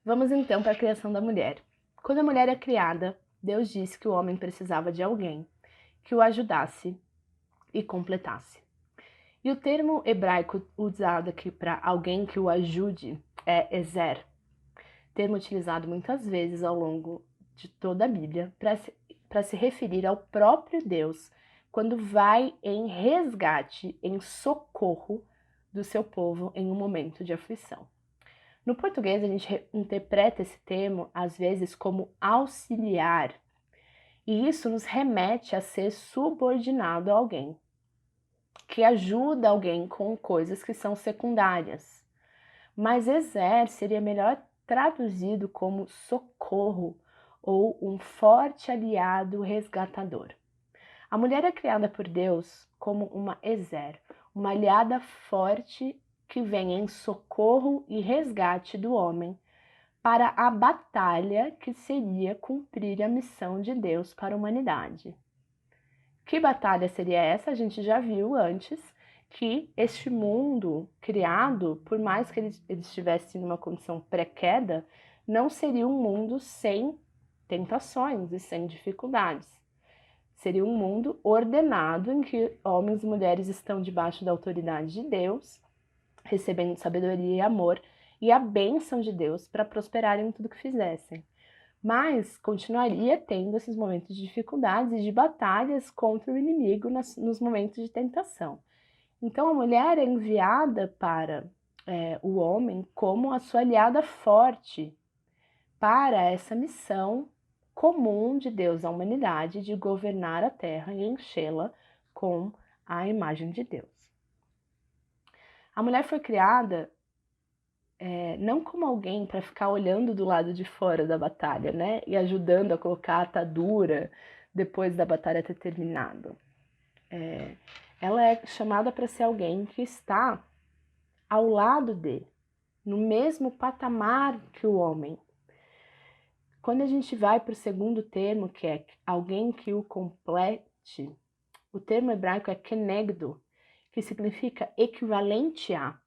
Vamos então para a criação da mulher. Quando a mulher é criada, Deus disse que o homem precisava de alguém que o ajudasse e completasse. E o termo hebraico usado aqui para alguém que o ajude é ezer, termo utilizado muitas vezes ao longo de toda a Bíblia para se referir ao próprio Deus quando vai em resgate, em socorro do seu povo em um momento de aflição. No português, a gente interpreta esse termo, às vezes, como auxiliar, e isso nos remete a ser subordinado a alguém, que ajuda alguém com coisas que são secundárias. Mas exer seria melhor traduzido como socorro ou um forte aliado resgatador. A mulher é criada por Deus como uma exer, uma aliada forte que vem em socorro e resgate do homem para a batalha que seria cumprir a missão de Deus para a humanidade. Que batalha seria essa? A gente já viu antes que este mundo criado, por mais que ele estivesse numa condição pré-queda, não seria um mundo sem tentações e sem dificuldades. Seria um mundo ordenado em que homens e mulheres estão debaixo da autoridade de Deus, recebendo sabedoria e amor e a bênção de Deus para prosperarem em tudo que fizessem. Mas continuaria tendo esses momentos de dificuldades e de batalhas contra o inimigo nos momentos de tentação. Então a mulher é enviada para o homem como a sua aliada forte para essa missão comum de Deus à humanidade de governar a terra e enchê-la com a imagem de Deus. A mulher foi criada não como alguém para ficar olhando do lado de fora da batalha, né? E ajudando a colocar a atadura depois da batalha ter terminado. Ela é chamada para ser alguém que está ao lado dele, no mesmo patamar que o homem. Quando a gente vai para o segundo termo, que é alguém que o complete, o termo hebraico é kenegdo, que significa equivalente a,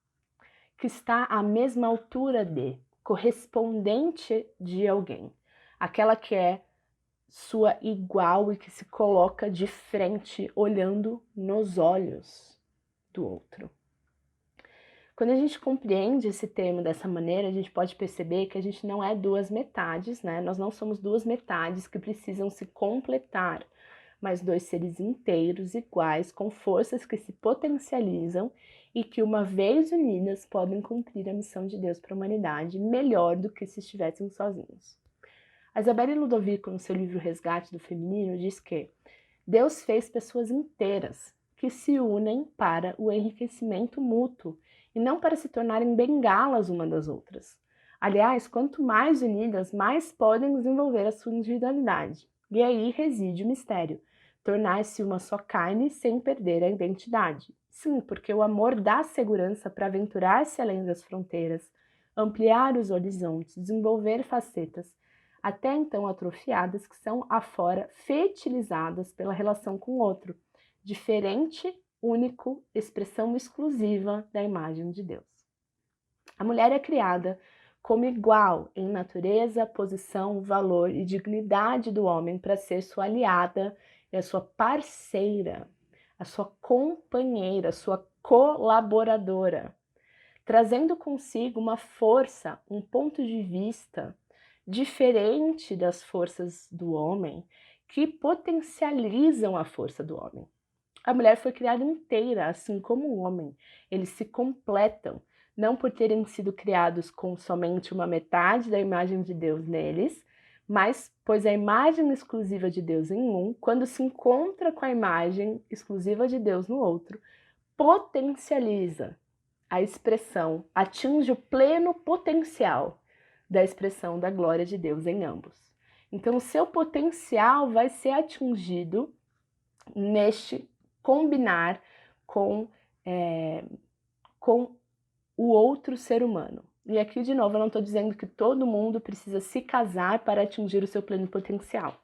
que está à mesma altura de, correspondente de alguém. Aquela que é sua igual e que se coloca de frente, olhando nos olhos do outro. Quando a gente compreende esse termo dessa maneira, a gente pode perceber que a gente não é duas metades, né? Nós não somos duas metades que precisam se completar, mas dois seres inteiros, iguais, com forças que se potencializam e que, uma vez unidas, podem cumprir a missão de Deus para a humanidade melhor do que se estivessem sozinhos. A Isabelle Ludovico, no seu livro Resgate do Feminino, diz que Deus fez pessoas inteiras que se unem para o enriquecimento mútuo e não para se tornarem bengalas uma das outras. Aliás, quanto mais unidas, mais podem desenvolver a sua individualidade. E aí reside o mistério, tornar-se uma só carne sem perder a identidade. Sim, porque o amor dá segurança para aventurar-se além das fronteiras, ampliar os horizontes, desenvolver facetas, até então atrofiadas, que são afora fertilizadas pela relação com o outro, diferente, único, expressão exclusiva da imagem de Deus. A mulher é criada como igual em natureza, posição, valor e dignidade do homem para ser sua aliada e a sua parceira, a sua companheira, a sua colaboradora, trazendo consigo uma força, um ponto de vista diferente das forças do homem, que potencializam a força do homem. A mulher foi criada inteira, assim como o homem. Eles se completam, não por terem sido criados com somente uma metade da imagem de Deus neles, mas pois a imagem exclusiva de Deus em um, quando se encontra com a imagem exclusiva de Deus no outro, potencializa a expressão, atinge o pleno potencial da expressão da glória de Deus em ambos. Então, o seu potencial vai ser atingido neste combinar com o outro ser humano. E aqui, de novo, eu não estou dizendo que todo mundo precisa se casar para atingir o seu pleno potencial.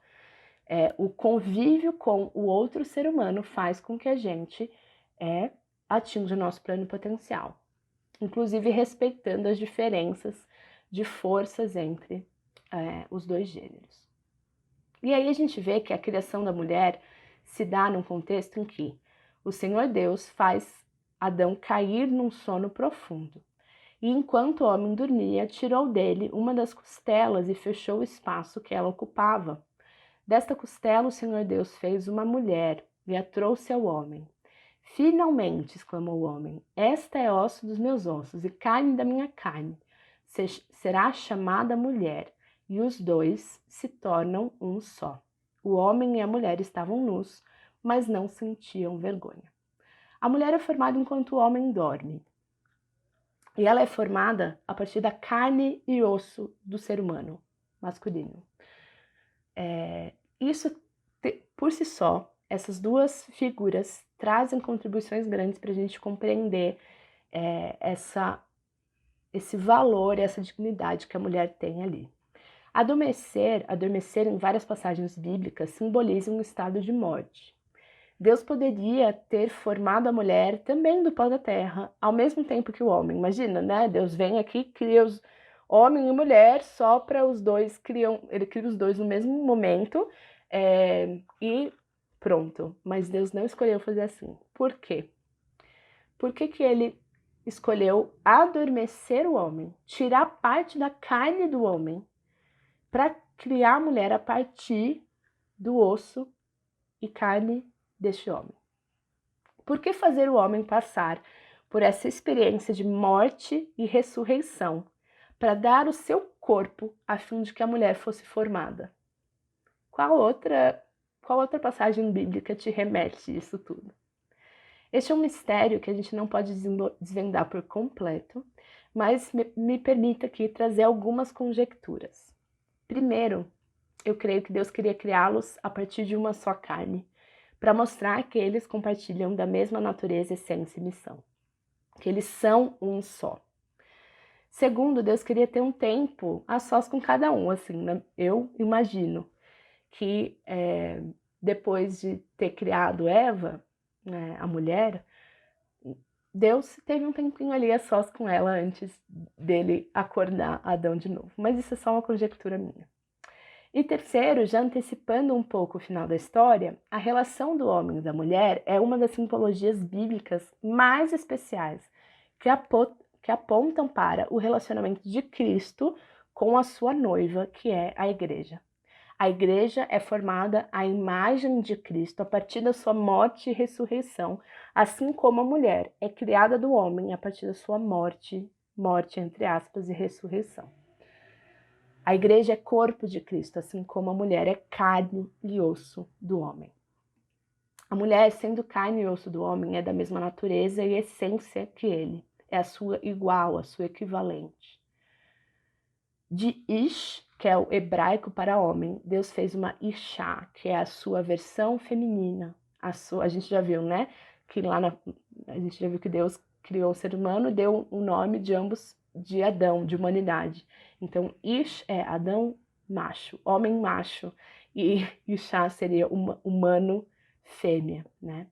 O convívio com o outro ser humano faz com que a gente atinja o nosso pleno potencial, inclusive respeitando as diferenças de forças entre os dois gêneros. E aí a gente vê que a criação da mulher se dá num contexto em que o Senhor Deus faz Adão cair num sono profundo. E enquanto o homem dormia, tirou dele uma das costelas e fechou o espaço que ela ocupava. Desta costela o Senhor Deus fez uma mulher e a trouxe ao homem. Finalmente, exclamou o homem, esta é osso dos meus ossos e carne da minha carne. Será chamada mulher, e os dois se tornam um só. O homem e a mulher estavam nus, mas não sentiam vergonha. A mulher é formada enquanto o homem dorme. E ela é formada a partir da carne e osso do ser humano masculino. Isso, por si só, essas duas figuras trazem contribuições grandes para a gente compreender esse valor, essa dignidade que a mulher tem ali. Adormecer em várias passagens bíblicas simboliza um estado de morte. Deus poderia ter formado a mulher também do pó da terra, ao mesmo tempo que o homem. Imagina, né? Deus vem aqui, cria os homem e mulher, só para os dois, ele cria os dois no mesmo momento e pronto. Mas Deus não escolheu fazer assim. Por quê? Por que ele escolheu adormecer o homem, tirar parte da carne do homem, para criar a mulher a partir do osso e carne deste homem? Por que fazer o homem passar por essa experiência de morte e ressurreição para dar o seu corpo a fim de que a mulher fosse formada? Qual outra passagem bíblica te remete isso tudo? Este é um mistério que a gente não pode desvendar por completo, mas me permita aqui trazer algumas conjecturas. Primeiro, eu creio que Deus queria criá-los a partir de uma só carne, para mostrar que eles compartilham da mesma natureza, essência e missão, que eles são um só. Segundo, Deus queria ter um tempo a sós com cada um, assim, né? Eu imagino que depois de ter criado Eva, né, a mulher, Deus teve um tempinho ali a sós com ela antes dele acordar Adão de novo, mas isso é só uma conjectura minha. E terceiro, já antecipando um pouco o final da história, a relação do homem e da mulher é uma das simbologias bíblicas mais especiais que apontam para o relacionamento de Cristo com a sua noiva, que é a igreja. A igreja é formada à imagem de Cristo a partir da sua morte e ressurreição, assim como a mulher é criada do homem a partir da sua morte entre aspas, e ressurreição. A igreja é corpo de Cristo, assim como a mulher é carne e osso do homem. A mulher, sendo carne e osso do homem, é da mesma natureza e essência que ele. É a sua igual, a sua equivalente. De Ish, que é o hebraico para homem, Deus fez uma Ishá, que é a sua versão feminina. A gente já viu, né? A gente já viu que Deus criou o ser humano e deu o nome de ambos de Adão, de humanidade. Então, Ish é Adão macho, homem macho, e Ishá seria humano fêmea, né?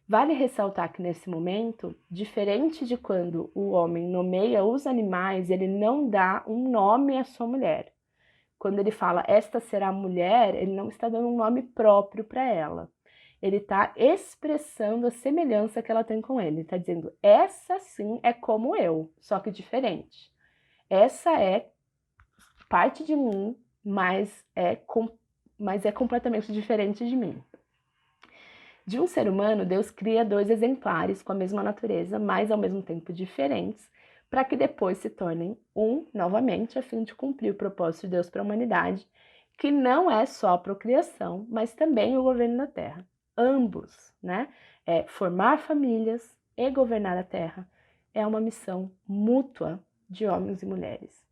Vale ressaltar que nesse momento, diferente de quando o homem nomeia os animais, ele não dá um nome à sua mulher. Quando ele fala esta será a mulher, ele não está dando um nome próprio para ela. Ele está expressando a semelhança que ela tem com ele. Ele está dizendo, essa sim é como eu, só que diferente. Essa é parte de mim, mas é completamente diferente de mim. De um ser humano, Deus cria dois exemplares com a mesma natureza, mas ao mesmo tempo diferentes, para que depois se tornem um novamente, a fim de cumprir o propósito de Deus para a humanidade, que não é só a procriação, mas também o governo da terra. Ambos, né? É formar famílias e governar a terra. É uma missão mútua de homens e mulheres.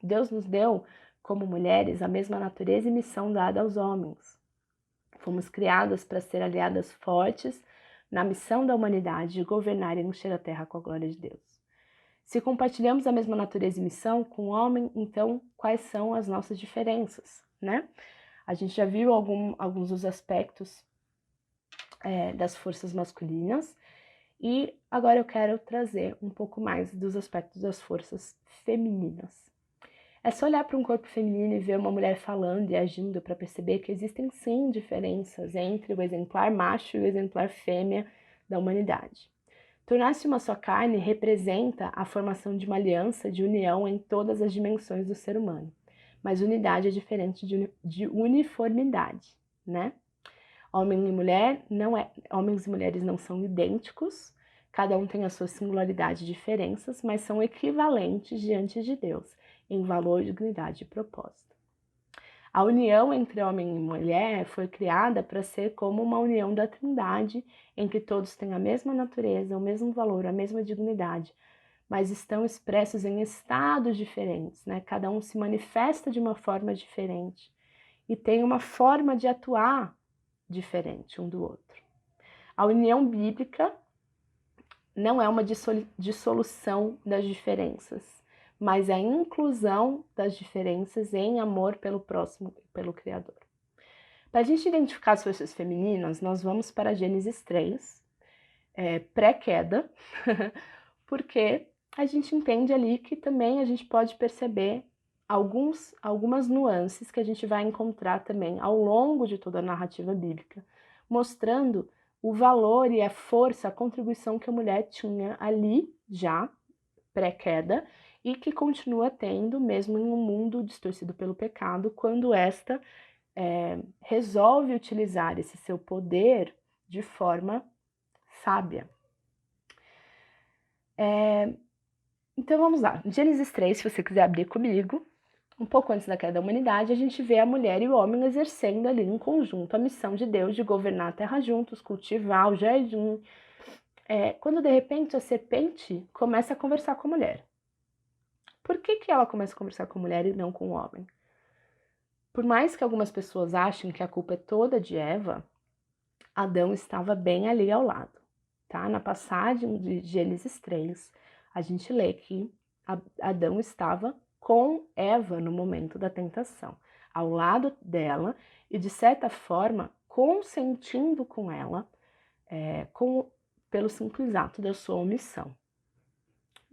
Deus nos deu, como mulheres, a mesma natureza e missão dada aos homens. Fomos criadas para ser aliadas fortes na missão da humanidade de governar e encher a terra com a glória de Deus. Se compartilhamos a mesma natureza e missão com o homem, então quais são as nossas diferenças, né? A gente já viu alguns dos aspectos das forças masculinas e agora eu quero trazer um pouco mais dos aspectos das forças femininas. É só olhar para um corpo feminino e ver uma mulher falando e agindo para perceber que existem sim diferenças entre o exemplar macho e o exemplar fêmea da humanidade. Tornar-se uma só carne representa a formação de uma aliança de união em todas as dimensões do ser humano. Mas unidade é diferente de uniformidade, né? Homem e mulher homens e mulheres não são idênticos, cada um tem a sua singularidade e diferenças, mas são equivalentes diante de Deus em valor, dignidade e propósito. A união entre homem e mulher foi criada para ser como uma união da Trindade, em que todos têm a mesma natureza, o mesmo valor, a mesma dignidade, mas estão expressos em estados diferentes, né? Cada um se manifesta de uma forma diferente e tem uma forma de atuar diferente um do outro. A união bíblica não é uma dissolução das diferenças, mas a inclusão das diferenças em amor pelo próximo e pelo Criador. Para a gente identificar as forças femininas, nós vamos para Gênesis 3, pré-queda, porque a gente entende ali que também a gente pode perceber algumas nuances que a gente vai encontrar também ao longo de toda a narrativa bíblica, mostrando o valor e a força, a contribuição que a mulher tinha ali já, pré-queda, e que continua tendo mesmo em um mundo distorcido pelo pecado, quando esta resolve utilizar esse seu poder de forma sábia. Então vamos lá, Gênesis 3, se você quiser abrir comigo, um pouco antes da queda da humanidade, a gente vê a mulher e o homem exercendo ali em conjunto a missão de Deus de governar a terra juntos, cultivar o jardim, quando de repente a serpente começa a conversar com a mulher. Por que ela começa a conversar com a mulher e não com o homem? Por mais que algumas pessoas achem que a culpa é toda de Eva, Adão estava bem ali ao lado, tá? Na passagem de Gênesis 3, a gente lê que Adão estava com Eva no momento da tentação, ao lado dela e, de certa forma, consentindo com ela, pelo simples ato da sua omissão.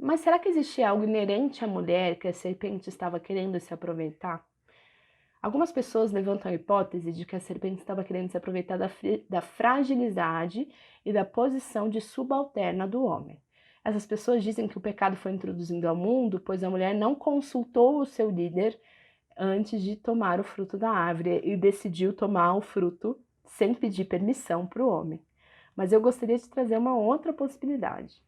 Mas será que existia algo inerente à mulher que a serpente estava querendo se aproveitar? Algumas pessoas levantam a hipótese de que a serpente estava querendo se aproveitar da fragilidade e da posição de subalterna do homem. Essas pessoas dizem que o pecado foi introduzido ao mundo, pois a mulher não consultou o seu líder antes de tomar o fruto da árvore e decidiu tomar o fruto sem pedir permissão para o homem. Mas eu gostaria de trazer uma outra possibilidade.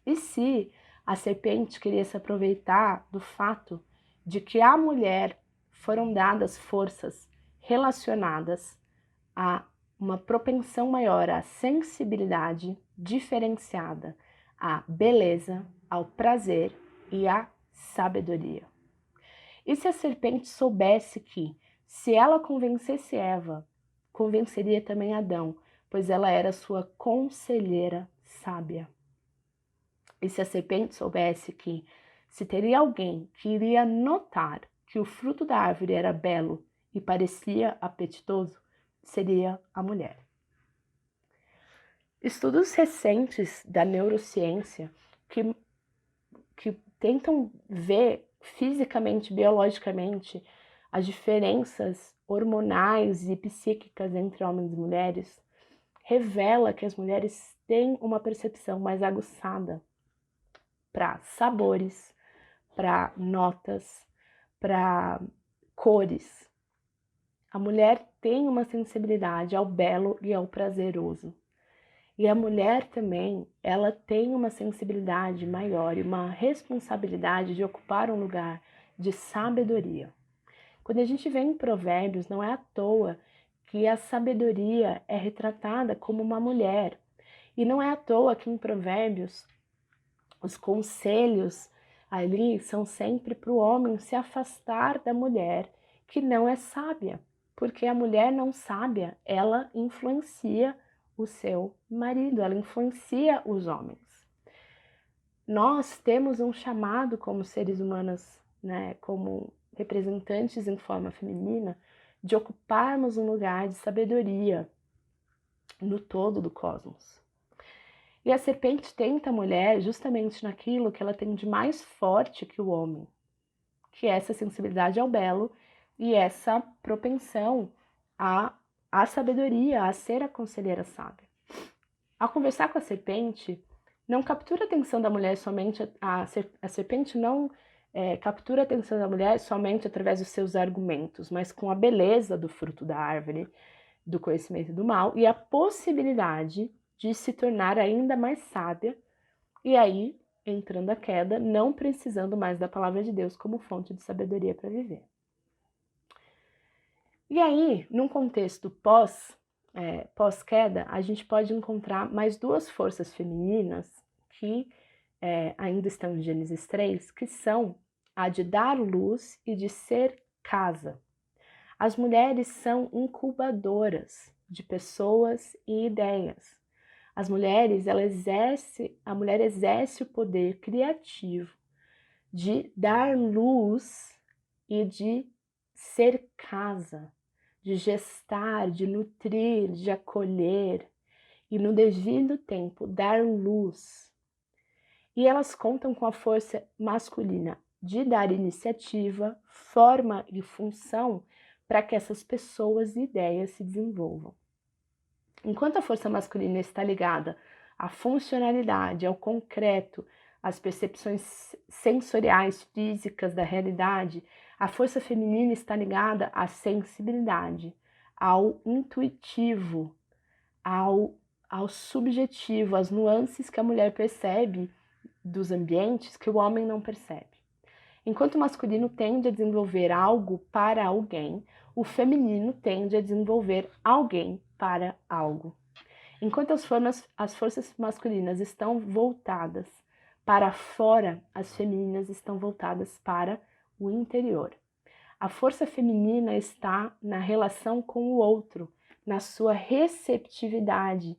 E se a serpente queria se aproveitar do fato de que à mulher foram dadas forças relacionadas a uma propensão maior à sensibilidade diferenciada, à beleza, ao prazer e à sabedoria? E se a serpente soubesse que, se ela convencesse Eva, convenceria também Adão, pois ela era sua conselheira sábia? E se a serpente soubesse que, se teria alguém que iria notar que o fruto da árvore era belo e parecia apetitoso, seria a mulher. Estudos recentes da neurociência que tentam ver fisicamente, biologicamente, as diferenças hormonais e psíquicas entre homens e mulheres, revela que as mulheres têm uma percepção mais aguçada para sabores, para notas, para cores. A mulher tem uma sensibilidade ao belo e ao prazeroso. E a mulher também, ela tem uma sensibilidade maior e uma responsabilidade de ocupar um lugar de sabedoria. Quando a gente vê em Provérbios, não é à toa que a sabedoria é retratada como uma mulher. E não é à toa que em Provérbios os conselhos ali são sempre para o homem se afastar da mulher que não é sábia, porque a mulher não sábia, ela influencia o seu marido, ela influencia os homens. Nós temos um chamado como seres humanos, né, como representantes em forma feminina, de ocuparmos um lugar de sabedoria no todo do cosmos. E a serpente tenta a mulher justamente naquilo que ela tem de mais forte que o homem, que é essa sensibilidade ao belo e essa propensão à sabedoria, a ser a conselheira sábia. Ao conversar com a serpente, não captura a atenção da mulher somente, a serpente não captura a atenção da mulher somente através dos seus argumentos, mas com a beleza do fruto da árvore, do conhecimento do mal e a possibilidade de se tornar ainda mais sábia, e aí, entrando a queda, não precisando mais da palavra de Deus como fonte de sabedoria para viver. E aí, num contexto pós-queda, a gente pode encontrar mais duas forças femininas que ainda estão em Gênesis 3, que são a de dar luz e de ser casa. As mulheres são incubadoras de pessoas e ideias. A mulher exerce o poder criativo de dar luz e de ser casa, de gestar, de nutrir, de acolher e no devido tempo dar luz. E elas contam com a força masculina de dar iniciativa, forma e função para que essas pessoas e ideias se desenvolvam. Enquanto a força masculina está ligada à funcionalidade, ao concreto, às percepções sensoriais, físicas da realidade, a força feminina está ligada à sensibilidade, ao intuitivo, ao subjetivo, às nuances que a mulher percebe dos ambientes que o homem não percebe. Enquanto o masculino tende a desenvolver algo para alguém, o feminino tende a desenvolver alguém para algo. Enquanto as forças masculinas estão voltadas para fora, as femininas estão voltadas para o interior. A força feminina está na relação com o outro, na sua receptividade,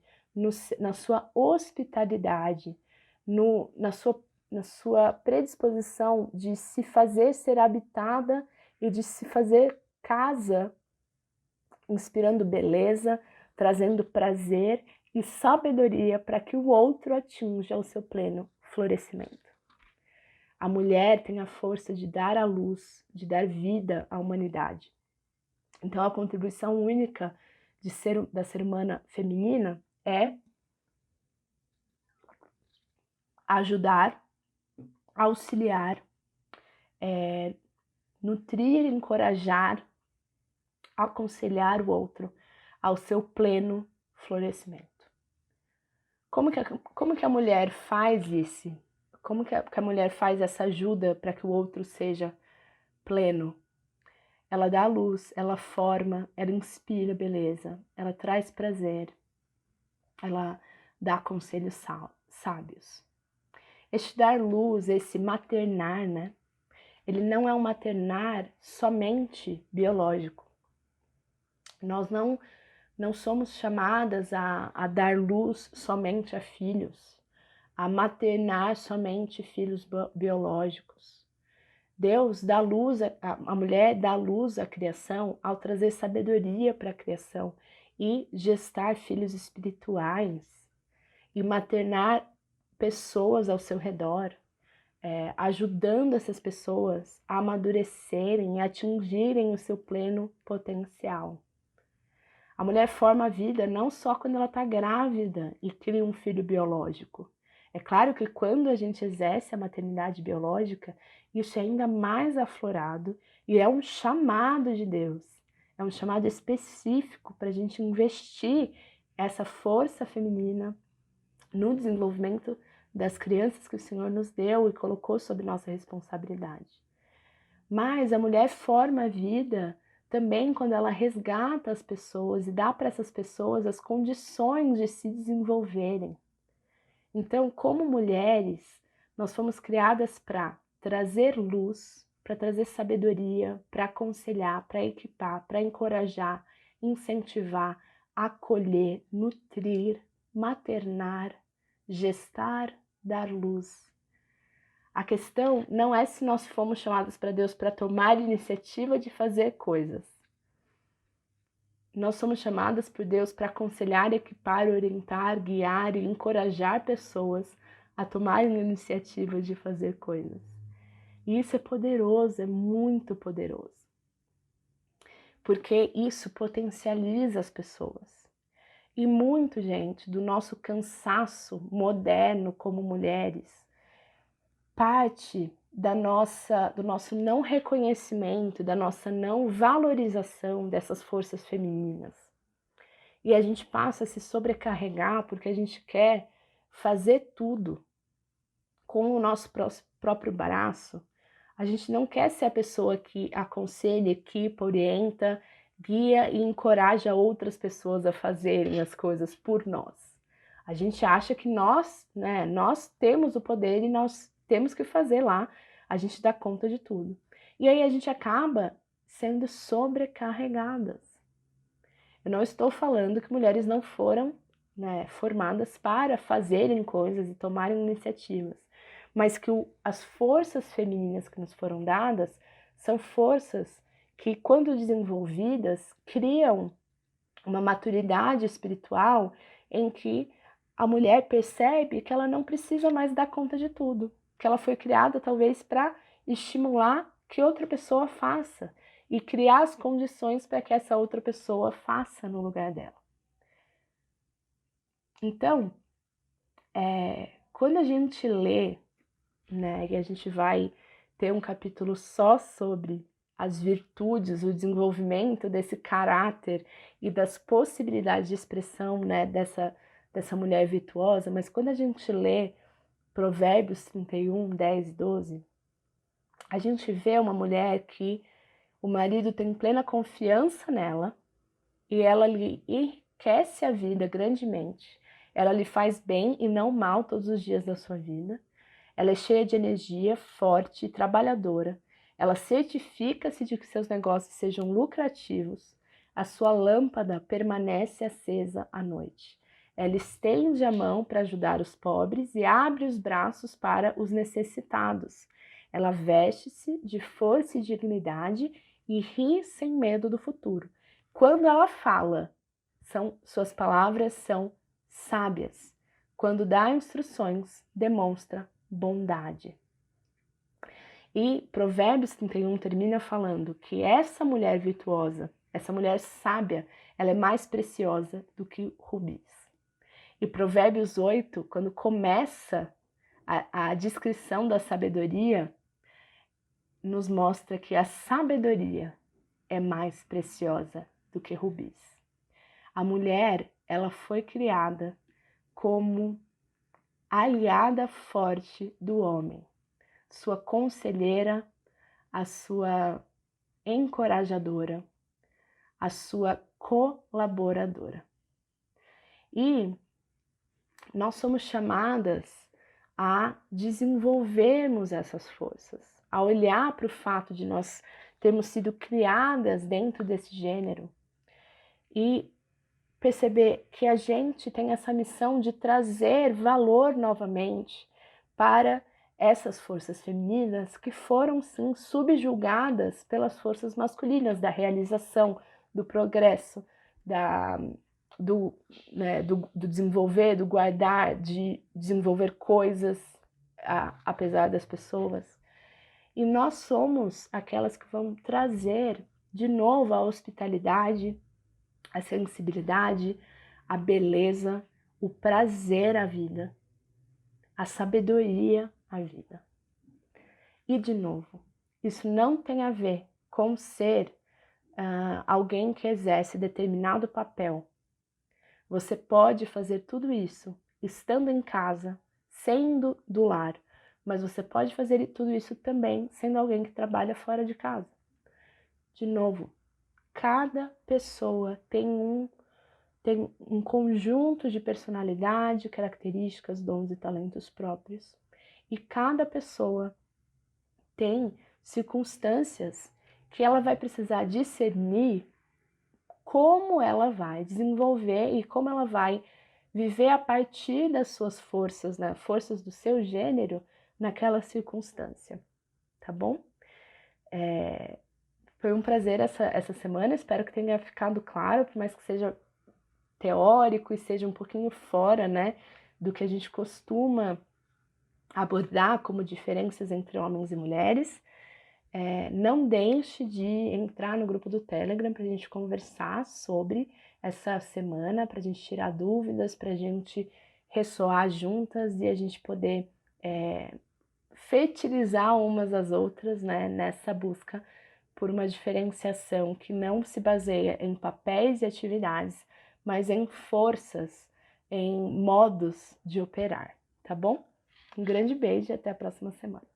na sua hospitalidade, na sua predisposição de se fazer ser habitada e de se fazer casa, inspirando beleza, trazendo prazer e sabedoria para que o outro atinja o seu pleno florescimento. A mulher tem a força de dar à luz, de dar vida à humanidade. Então, a contribuição única da ser humana feminina é ajudar, auxiliar, nutrir, encorajar, aconselhar o outro ao seu pleno florescimento. Como que a mulher faz isso? Como que a mulher faz essa ajuda para que o outro seja pleno? Ela dá luz, ela forma, ela inspira beleza, ela traz prazer, ela dá conselhos sábios. Este dar luz, esse maternar, né? Ele não é um maternar somente biológico. Nós não somos chamadas a dar luz somente a filhos, a maternar somente filhos biológicos. Deus dá luz, a mulher dá luz à criação ao trazer sabedoria para a criação e gestar filhos espirituais e maternar pessoas ao seu redor, ajudando essas pessoas a amadurecerem e atingirem o seu pleno potencial. A mulher forma a vida não só quando ela está grávida e cria um filho biológico. É claro que quando a gente exerce a maternidade biológica, isso é ainda mais aflorado e é um chamado de Deus. É um chamado específico para a gente investir essa força feminina no desenvolvimento das crianças que o Senhor nos deu e colocou sob nossa responsabilidade. Mas a mulher forma a vida também quando ela resgata as pessoas e dá para essas pessoas as condições de se desenvolverem. Então, como mulheres, nós fomos criadas para trazer luz, para trazer sabedoria, para aconselhar, para equipar, para encorajar, incentivar, acolher, nutrir, maternar, gestar, dar luz. A questão não é se nós fomos chamados para Deus para tomar iniciativa de fazer coisas. Nós somos chamadas por Deus para aconselhar, equipar, orientar, guiar e encorajar pessoas a tomarem a iniciativa de fazer coisas. E isso é poderoso, é muito poderoso. Porque isso potencializa as pessoas. E muito, gente, do nosso cansaço moderno como mulheres, parte do nosso não reconhecimento, da nossa não valorização dessas forças femininas. E a gente passa a se sobrecarregar porque a gente quer fazer tudo com o nosso próprio braço. A gente não quer ser a pessoa que aconselha, equipa, orienta, guia e encoraja outras pessoas a fazerem as coisas por nós. A gente acha que nós temos o poder e nós temos que fazer lá, a gente dá conta de tudo. E aí a gente acaba sendo sobrecarregadas. Eu não estou falando que mulheres não foram, formadas para fazerem coisas e tomarem iniciativas, mas que as forças femininas que nos foram dadas são forças que, quando desenvolvidas, criam uma maturidade espiritual em que a mulher percebe que ela não precisa mais dar conta de tudo, que ela foi criada talvez para estimular que outra pessoa faça e criar as condições para que essa outra pessoa faça no lugar dela. Então, quando a gente lê, e a gente vai ter um capítulo só sobre as virtudes, o desenvolvimento desse caráter e das possibilidades de expressão, dessa mulher virtuosa, mas quando a gente lê Provérbios 31, 10 e 12, a gente vê uma mulher que o marido tem plena confiança nela e ela lhe enriquece a vida grandemente. Ela lhe faz bem e não mal todos os dias da sua vida. Ela é cheia de energia, forte e trabalhadora. Ela certifica-se de que seus negócios sejam lucrativos. A sua lâmpada permanece acesa à noite. Ela estende a mão para ajudar os pobres e abre os braços para os necessitados. Ela veste-se de força e dignidade e ri sem medo do futuro. Quando ela fala, suas palavras são sábias. Quando dá instruções, demonstra bondade. E Provérbios 31 termina falando que essa mulher virtuosa, essa mulher sábia, ela é mais preciosa do que rubis. E Provérbios 8, quando começa a descrição da sabedoria, nos mostra que a sabedoria é mais preciosa do que rubis. A mulher, ela foi criada como aliada forte do homem, sua conselheira, a sua encorajadora, a sua colaboradora. E nós somos chamadas a desenvolvermos essas forças, a olhar para o fato de nós termos sido criadas dentro desse gênero e perceber que a gente tem essa missão de trazer valor novamente para essas forças femininas que foram, sim, subjugadas pelas forças masculinas da realização, do progresso, do desenvolver, do guardar, de desenvolver coisas, apesar das pessoas. E nós somos aquelas que vão trazer de novo a hospitalidade, a sensibilidade, a beleza, o prazer à vida, a sabedoria à vida. E, de novo, isso não tem a ver com ser alguém que exerce determinado papel. Você pode fazer tudo isso estando em casa, sendo do lar, mas você pode fazer tudo isso também sendo alguém que trabalha fora de casa. De novo, cada pessoa tem um conjunto de personalidade, características, dons e talentos próprios. E cada pessoa tem circunstâncias que ela vai precisar discernir como ela vai desenvolver e como ela vai viver a partir das suas forças, forças do seu gênero naquela circunstância, tá bom? Foi um prazer essa semana, espero que tenha ficado claro, por mais que seja teórico e seja um pouquinho fora, do que a gente costuma abordar como diferenças entre homens e mulheres. Não deixe de entrar no grupo do Telegram para a gente conversar sobre essa semana, para a gente tirar dúvidas, para a gente ressoar juntas e a gente poder fertilizar umas às outras, né, nessa busca por uma diferenciação que não se baseia em papéis e atividades, mas em forças, em modos de operar, tá bom? Um grande beijo e até a próxima semana.